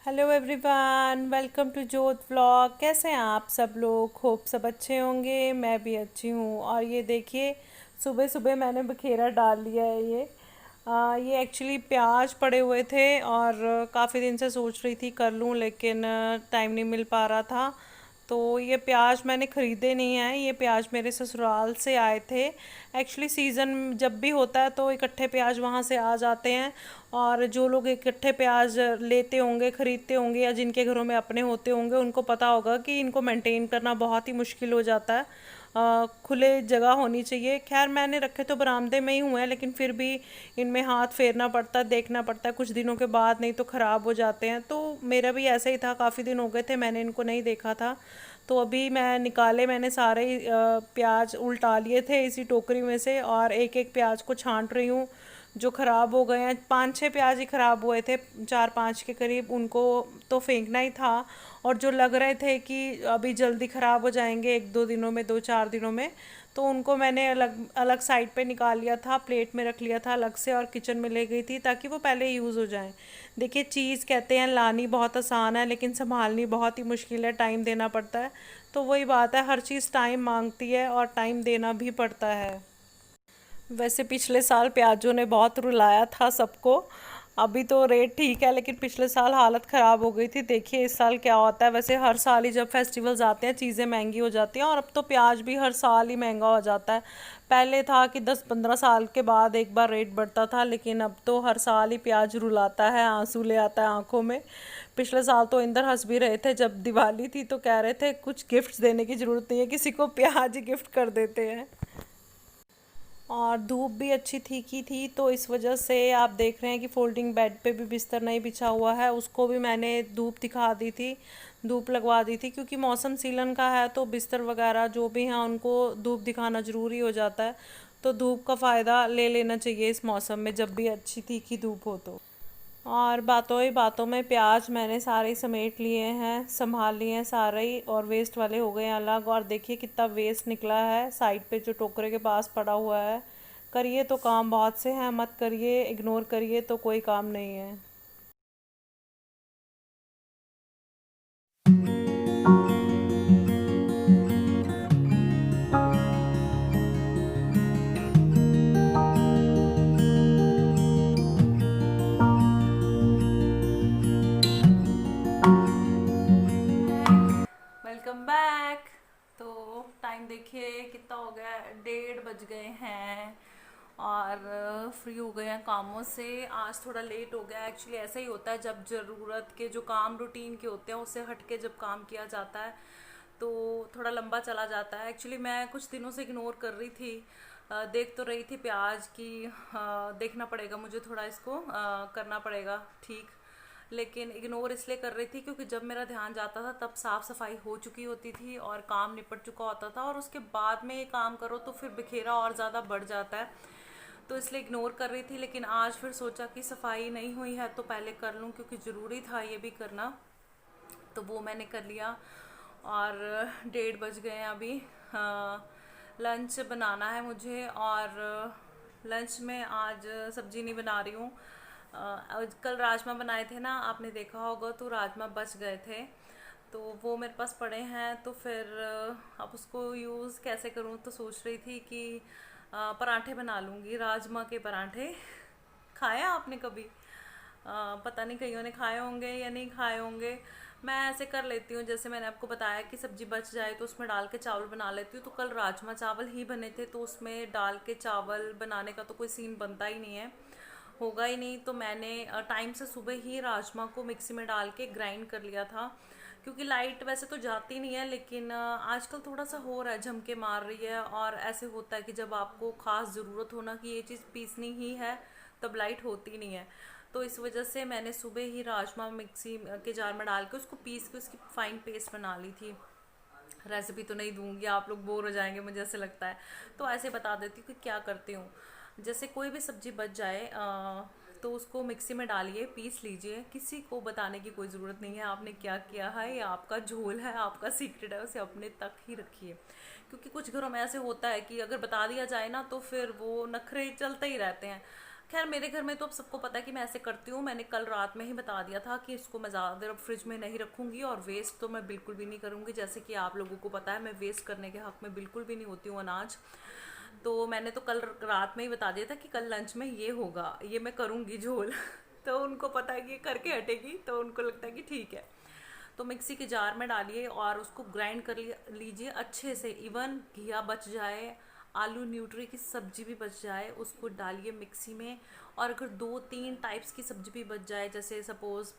Hello everyone, welcome to जोत vlog. कैसे हैं आप सब लोग? होप सब अच्छे होंगे। मैं भी अच्छी हूँ। और ये देखिए, सुबह सुबह मैंने बखेरा डाल लिया है। ये एक्चुअली प्याज पड़े हुए थे और काफ़ी दिन से सोच रही थी कर लूँ, लेकिन टाइम नहीं मिल पा रहा था। तो ये प्याज मैंने ख़रीदे नहीं हैं, ये प्याज मेरे ससुराल से आए थे। एक्चुअली सीज़न जब भी होता है तो इकट्ठे प्याज वहाँ से आ जाते हैं। और जो लोग इकट्ठे प्याज लेते होंगे, ख़रीदते होंगे, या जिनके घरों में अपने होते होंगे, उनको पता होगा कि इनको मेंटेन करना बहुत ही मुश्किल हो जाता है। खुले जगह होनी चाहिए। खैर, मैंने रखे तो बरामदे में ही हुए हैं, लेकिन फिर भी इनमें हाथ फेरना पड़ता है, देखना पड़ता है कुछ दिनों के बाद, नहीं तो ख़राब हो जाते हैं। तो मेरा भी ऐसा ही था, काफ़ी दिन हो गए थे मैंने इनको नहीं देखा था। तो अभी मैं निकाले, मैंने सारे प्याज उल्टा लिए थे इसी टोकरी में से, और एक एक प्याज को छांट रही हूँ। जो ख़राब हो गए हैं, पाँच छः प्याज ही ख़राब हुए थे, चार पाँच के करीब, उनको तो फेंकना ही था। और जो लग रहे थे कि अभी जल्दी ख़राब हो जाएंगे, एक दो दिनों में, दो चार दिनों में, तो उनको मैंने अलग अलग साइड पे निकाल लिया था, प्लेट में रख लिया था अलग से, और किचन में ले गई थी ताकि वो पहले यूज़ हो जाएं। देखिए, चीज़ कहते हैं लानी बहुत आसान है, लेकिन संभालनी बहुत ही मुश्किल है, टाइम देना पड़ता है। तो वही बात है, हर चीज़ टाइम मांगती है और टाइम देना भी पड़ता है। वैसे पिछले साल प्याजों ने बहुत रुलाया था सबको। अभी तो रेट ठीक है, लेकिन पिछले साल हालत ख़राब हो गई थी। देखिए इस साल क्या होता है। वैसे हर साल ही जब फेस्टिवल्स आते हैं चीज़ें महंगी हो जाती हैं, और अब तो प्याज भी हर साल ही महंगा हो जाता है। पहले था कि 10-15 साल के बाद एक बार रेट बढ़ता था, लेकिन अब तो हर साल ही प्याज रुलाता है, आंसू ले आता है आंखों में। पिछले साल तो इंदर हंस भी रहे थे, जब दिवाली थी तो कह रहे थे कुछ गिफ्ट्स देने की ज़रूरत नहीं है, किसी को प्याज ही गिफ्ट कर देते हैं। और धूप भी अच्छी तीखी थी, तो इस वजह से आप देख रहे हैं कि फोल्डिंग बेड पे भी बिस्तर नहीं बिछा हुआ है, उसको भी मैंने धूप दिखा दी थी, धूप लगवा दी थी, क्योंकि मौसम सीलन का है तो बिस्तर वगैरह जो भी हैं उनको धूप दिखाना ज़रूरी हो जाता है। तो धूप का फ़ायदा ले लेना चाहिए इस मौसम में, जब भी अच्छी तीखी धूप हो तो। और बातों ही बातों में प्याज मैंने सारे समेट लिए हैं, संभाल लिए हैं सारे ही, और वेस्ट वाले हो गए हैं अलग। और देखिए कितना वेस्ट निकला है साइड पे जो टोकरे के पास पड़ा हुआ है। करिए तो काम बहुत से हैं, मत करिए, इग्नोर करिए तो कोई काम नहीं है। Welcome back. तो टाइम देखिए कितना हो गया है, 1:30 बज गए हैं। और फ्री हो गए हैं कामों से। आज थोड़ा लेट हो गया। एक्चुअली ऐसा ही होता है, जब ज़रूरत के जो काम रूटीन के होते हैं उससे हट के जब काम किया जाता है तो थोड़ा लंबा चला जाता है। एक्चुअली मैं कुछ दिनों से इग्नोर कर रही थी। देख तो रही थी प्याज की। देखना पड़ेगा मुझे, थोड़ा इसको करना पड़ेगा ठीक। लेकिन इग्नोर इसलिए कर रही थी क्योंकि जब मेरा ध्यान जाता था तब साफ़ सफाई हो चुकी होती थी और काम निपट चुका होता था, और उसके बाद में ये काम करो तो फिर बिखेरा और ज़्यादा बढ़ जाता है। तो इसलिए इग्नोर कर रही थी, लेकिन आज फिर सोचा कि सफाई नहीं हुई है तो पहले कर लूँ, क्योंकि ज़रूरी था ये भी करना। तो वो मैंने कर लिया। और 1:30 बज गए हैं अभी। लंच बनाना है मुझे, और लंच में आज सब्जी नहीं बना रही हूँ। कल राजमा बनाए थे ना, आपने देखा होगा, तो राजमा बच गए थे, तो वो मेरे पास पड़े हैं। तो फिर अब उसको यूज़ कैसे करूँ, तो सोच रही थी कि पराठे बना लूँगी, राजमा के पराठे। खाया आपने कभी? पता नहीं कईयों ने खाए होंगे या नहीं खाए होंगे। मैं ऐसे कर लेती हूँ, जैसे मैंने आपको बताया कि सब्जी बच जाए तो उसमें डाल के चावल बना लेती हूँ। तो कल राजमा चावल ही बने थे, तो उसमें डाल के चावल बनाने का तो कोई सीन बनता ही नहीं है, होगा ही नहीं। तो मैंने टाइम से सुबह ही राजमा को मिक्सी में डाल के ग्राइंड कर लिया था, क्योंकि लाइट वैसे तो जाती नहीं है, लेकिन आजकल थोड़ा सा हो रहा है, झमके मार रही है। और ऐसे होता है कि जब आपको खास ज़रूरत होना कि ये चीज़ पीसनी ही है, तब लाइट होती नहीं है। तो इस वजह से मैंने सुबह ही राजमा मिक्सी के जार में डाल के उसको पीस के उसकी फाइन पेस्ट बना ली थी। रेसिपी तो नहीं दूंगी, आप लोग बोर हो जाएंगे मुझे ऐसे लगता है, तो ऐसे बता देती हूँ कि क्या करती हूँ। जैसे कोई भी सब्जी बच जाए तो उसको मिक्सी में डालिए, पीस लीजिए। किसी को बताने की कोई ज़रूरत नहीं है आपने क्या किया है, ये आपका झोल है, आपका सीक्रेट है, उसे अपने तक ही रखिए। क्योंकि कुछ घरों में ऐसे होता है कि अगर बता दिया जाए ना तो फिर वो नखरे चलते ही रहते हैं। खैर मेरे घर में तो अब सबको पता है कि मैं ऐसे करती हूँ। मैंने कल रात में ही बता दिया था कि इसको मैं ज़्यादा देर अब फ्रिज में नहीं रखूँगी, और वेस्ट तो मैं बिल्कुल भी नहीं करूँगी। जैसे कि आप लोगों को पता है मैं वेस्ट करने के हक़ में बिल्कुल भी नहीं होती हूँ अनाज। तो मैंने तो कल रात में ही बता दिया था कि कल लंच में ये होगा, ये मैं करूँगी झोल। तो उनको पता है कि ये करके हटेगी, तो उनको लगता है कि ठीक है। तो मिक्सी के जार में डालिए और उसको ग्राइंड कर लीजिए अच्छे से। इवन घिया बच जाए, आलू न्यूट्री की सब्जी भी बच जाए, उसको डालिए मिक्सी में। और अगर 2-3 टाइप्स की सब्जी भी बच जाए, जैसे सपोज़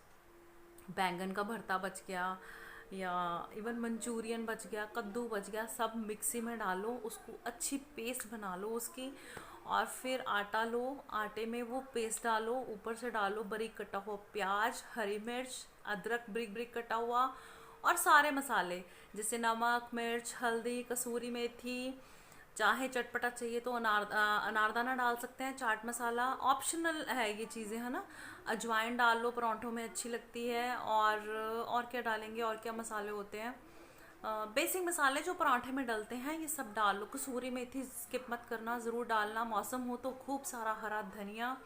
बैंगन का भरता बच गया, या इवन मंचूरियन बच गया, कद्दू बच गया, सब मिक्सी में डालो, उसको अच्छी पेस्ट बना लो उसकी। और फिर आटा लो, आटे में वो पेस्ट डालो, ऊपर से डालो बारीक कटा हुआ प्याज, हरी मिर्च, अदरक बारीक बारीक कटा हुआ, और सारे मसाले जैसे नमक, मिर्च, हल्दी, कसूरी मेथी। चाहे चटपटा चाहिए तो अनारदाना डाल सकते हैं, चाट मसाला ऑप्शनल है ये चीज़ें, है ना। अजवाइन डाल लो, परांठों में अच्छी लगती है। और क्या डालेंगे, और क्या मसाले होते हैं, बेसिक मसाले जो पराठे में डलते हैं ये सब डाल लो। कसूरी मेथी स्किप मत करना, ज़रूर डालना। मौसम हो तो खूब सारा हरा धनिया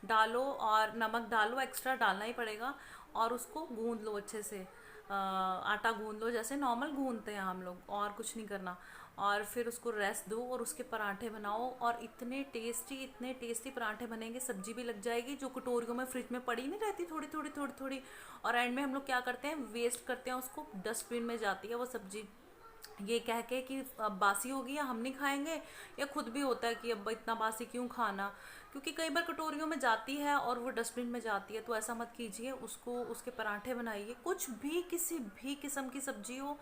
डालो, और नमक डालो, एक्स्ट्रा डालना ही पड़ेगा। और उसको गूंद लो अच्छे से। आटा गूंद लो जैसे नॉर्मल गूंदते हैं हम लोग, और कुछ नहीं करना। और फिर उसको रेस्ट दो और उसके पराठे बनाओ, और इतने टेस्टी पराठे बनेंगे। सब्जी भी लग जाएगी, जो कटोरियों में फ्रिज में पड़ी नहीं रहती थोड़ी थोड़ी थोड़ी थोड़ी। और एंड में हम लोग क्या करते हैं, वेस्ट करते हैं उसको, डस्टबिन में जाती है वो सब्जी, ये कह के कि अब बासी होगी या हम नहीं खाएंगे। या खुद भी होता है कि अब इतना बासी क्यों खाना, क्योंकि कई बार कटोरियों में जाती है और वो डस्टबिन में जाती है। तो ऐसा मत कीजिए, उसको उसके पराठे बनाइए। कुछ भी किसी भी किस्म की सब्जी हो,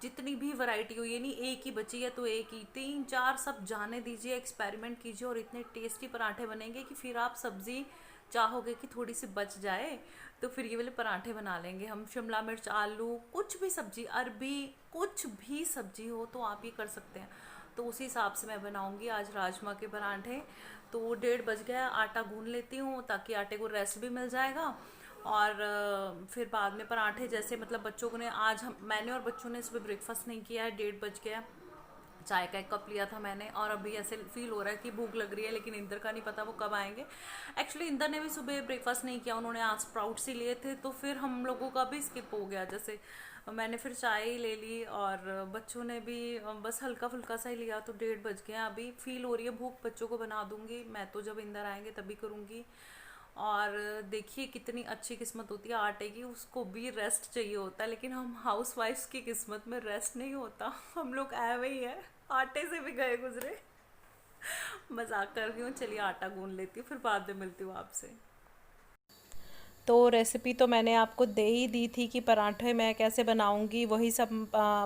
जितनी भी वैरायटी हो, ये नहीं एक ही बची है तो एक ही, 3-4 सब जाने दीजिए, एक्सपेरिमेंट कीजिए, और इतने टेस्टी पराठे बनेंगे कि फिर आप सब्जी चाहोगे कि थोड़ी सी बच जाए तो फिर ये वाले पराठे बना लेंगे हम। शिमला मिर्च, आलू, कुछ भी सब्जी, अरबी, कुछ भी सब्जी हो तो आप ये कर सकते हैं। तो उसी हिसाब से मैं बनाऊंगी आज राजमा के पराठे। तो 1:30 बज गया, आटा गूंद लेती हूँ ताकि आटे को रेस्ट भी मिल जाएगा। और फिर बाद में पराठे, जैसे मतलब बच्चों को ने आज हम मैंने और बच्चों ने सुबह ब्रेकफास्ट नहीं किया है, 1:30 बज गया। चाय का एक कप लिया था मैंने, और अभी ऐसे फील हो रहा है कि भूख लग रही है, लेकिन इंदर का नहीं पता वो कब आएंगे। एक्चुअली इंदर ने भी सुबह ब्रेकफास्ट नहीं किया, उन्होंने आज स्प्राउट्स ही लिए थे, तो फिर हम लोगों का भी स्किप हो गया। जैसे मैंने फिर चाय ही ले ली, और बच्चों ने भी बस हल्का फुल्का सा ही लिया। तो 1:30 बज गए, अभी फील हो रही है भूख, बच्चों को बना दूंगी मैं, तो जब इंदर आएंगे तभी करूँगी। और देखिए कितनी अच्छी किस्मत होती है आटे की, उसको भी रेस्ट चाहिए होता है, लेकिन हम हाउस वाइफ्स की किस्मत में रेस्ट नहीं होता। हम लोग ऐवे ही है, आटे से भी गए गुजरे। मजाक कर रही हूँ, चलिए आटा गूंद लेती हूँ, फिर बाद में मिलती हूँ आपसे। तो रेसिपी तो मैंने आपको दे ही दी थी कि पराठे मैं कैसे बनाऊंगी, वही सब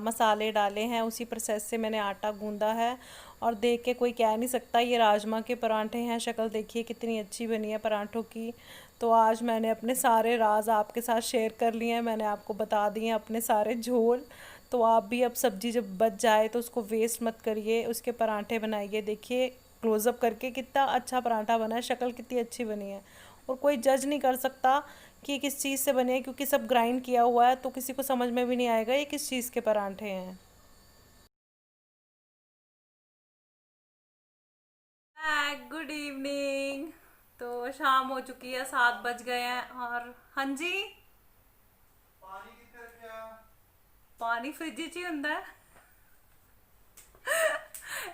मसाले डाले हैं, उसी प्रोसेस से मैंने आटा गूंदा है। और देख के कोई कह नहीं सकता ये राजमा के पराठे हैं। शक्ल देखिए कितनी अच्छी बनी है पराठों की। तो आज मैंने अपने सारे राज आपके साथ शेयर कर लिए हैं, मैंने आपको बता दिए हैं अपने सारे झोल। तो आप भी अब सब्जी जब बच जाए तो उसको वेस्ट मत करिए, उसके पराठे बनाइए। देखिए क्लोज़अप करके कितना अच्छा पराठा बना है, शक्ल कितनी अच्छी बनी है। और कोई जज नहीं कर सकता कि ये किस चीज़ से बने हैं, क्योंकि सब ग्राइंड किया हुआ है, तो किसी को समझ में भी नहीं आएगा ये किस चीज़ के पराठे हैं। Good evening. तो शाम हो चुकी है, 7 बज गए हैं। और हाँ जी, पानी फ्रिज च ही ਹੁੰਦਾ है।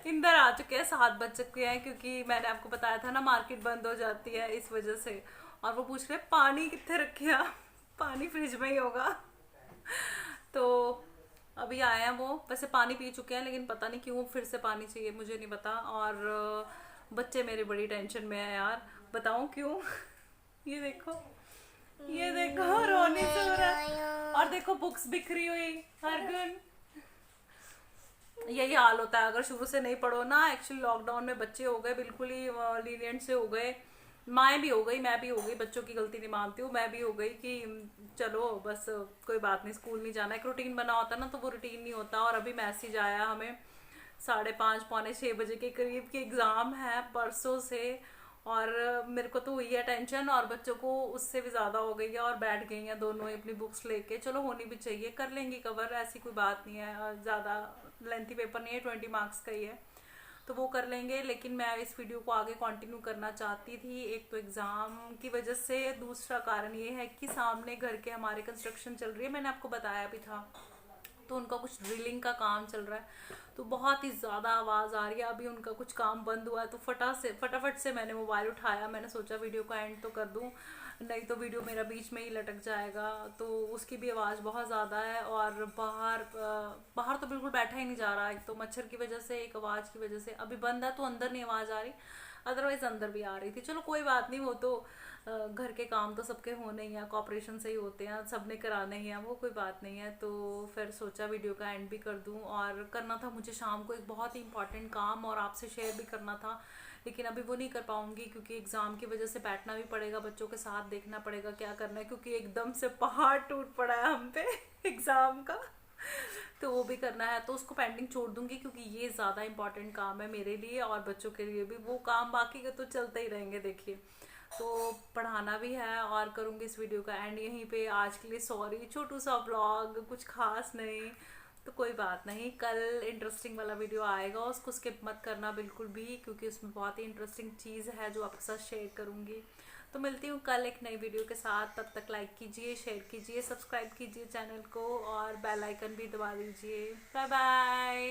इंदर आ चुके हैं, 7 बज चुके हैं, क्योंकि मैंने आपको बताया था ना मार्केट बंद हो जाती है इस वजह से। और वो पूछ रहे पानी कितने रखे आप। पानी फ्रिज में ही होगा। तो अभी आए हैं वो, वैसे पानी पी चुके हैं, लेकिन पता नहीं क्यों फिर से पानी चाहिए, मुझे नहीं पता। और बच्चे मेरे बड़ी टेंशन में है यार, बताऊं क्यों। ये देखो, ये देखो रोने से हो रहा है। और देखो बुक्स बिखरी हुई, हरगुन। यही हाल होता है अगर शुरू से नहीं पढ़ो ना। एक्चुअली लॉकडाउन में बच्चे हो गए बिल्कुल ही लीनियंट से हो गए। माएँ भी हो गई, मैं भी हो गई, बच्चों की गलती नहीं मानती हूँ, मैं भी हो गई कि चलो बस कोई बात नहीं, स्कूल नहीं जाना। एक रूटीन बना होता ना, तो वो रूटीन नहीं होता। और अभी मैसेज आया हमें 5:30 पौने 6 बजे के करीब की एग्ज़ाम है परसों से। और मेरे को तो हुई है टेंशन, और बच्चों को उससे भी ज़्यादा हो गई है, और बैठ गई हैं दोनों ही अपनी बुक्स लेके। चलो होनी भी चाहिए, कर लेंगी कवर, ऐसी कोई बात नहीं है, ज़्यादा लेंथी पेपर नहीं है, 20 मार्क्स का ही है। तो वो कर लेंगे। लेकिन मैं इस वीडियो को आगे कंटिन्यू करना चाहती थी, एक तो एग्ज़ाम की वजह से, दूसरा कारण ये है कि सामने घर के हमारे कंस्ट्रक्शन चल रही है, मैंने आपको बताया भी था। तो उनका कुछ ड्रिलिंग का काम चल रहा है, तो बहुत ही ज़्यादा आवाज़ आ रही है। अभी उनका कुछ काम बंद हुआ है तो फटाफट से मैंने मोबाइल उठाया, मैंने सोचा वीडियो का एंड तो कर दूं, नहीं तो वीडियो मेरा बीच में ही लटक जाएगा। तो उसकी भी आवाज़ बहुत ज़्यादा है, और बाहर तो बिल्कुल बैठा ही नहीं जा रहा, एक तो मच्छर की वजह से, एक आवाज़ की वजह से। अभी बंद है तो अंदर नहीं आवाज़ आ रही, अदरवाइज अंदर भी आ रही थी। चलो कोई बात नहीं, वो तो घर के काम तो सबके होने ही हैं, कॉपरेशन से ही होते हैं, सबने कराने ही हैं, वो कोई बात नहीं है। तो फिर सोचा वीडियो का एंड भी कर दूं, और करना था मुझे शाम को एक बहुत ही इंपॉर्टेंट काम, और आपसे शेयर भी करना था, लेकिन अभी वो नहीं कर पाऊंगी क्योंकि एग्ज़ाम की वजह से बैठना भी पड़ेगा, बच्चों के साथ देखना पड़ेगा क्या करना है, क्योंकि एकदम से पहाड़ टूट पड़ा है हम पे एग्ज़ाम का। तो वो भी करना है, तो उसको पेंडिंग छोड़ दूंगी क्योंकि ये ज़्यादा इंपॉर्टेंट काम है मेरे लिए और बच्चों के लिए भी। वो काम बाकी के तो चलते ही रहेंगे, देखिए। तो पढ़ाना भी है, और करूँगी इस वीडियो का एंड यहीं पे। आज के लिए सॉरी, छोटू सा व्लॉग, कुछ खास नहीं, तो कोई बात नहीं। कल इंटरेस्टिंग वाला वीडियो आएगा, उसको स्किप मत करना बिल्कुल भी, क्योंकि उसमें बहुत ही इंटरेस्टिंग चीज़ है जो आपके साथ शेयर करूँगी। तो मिलती हूँ कल एक नई वीडियो के साथ, तब तक लाइक कीजिए, शेयर कीजिए, सब्सक्राइब कीजिए चैनल को, और बेल आइकन भी दबा दीजिए। Bye bye.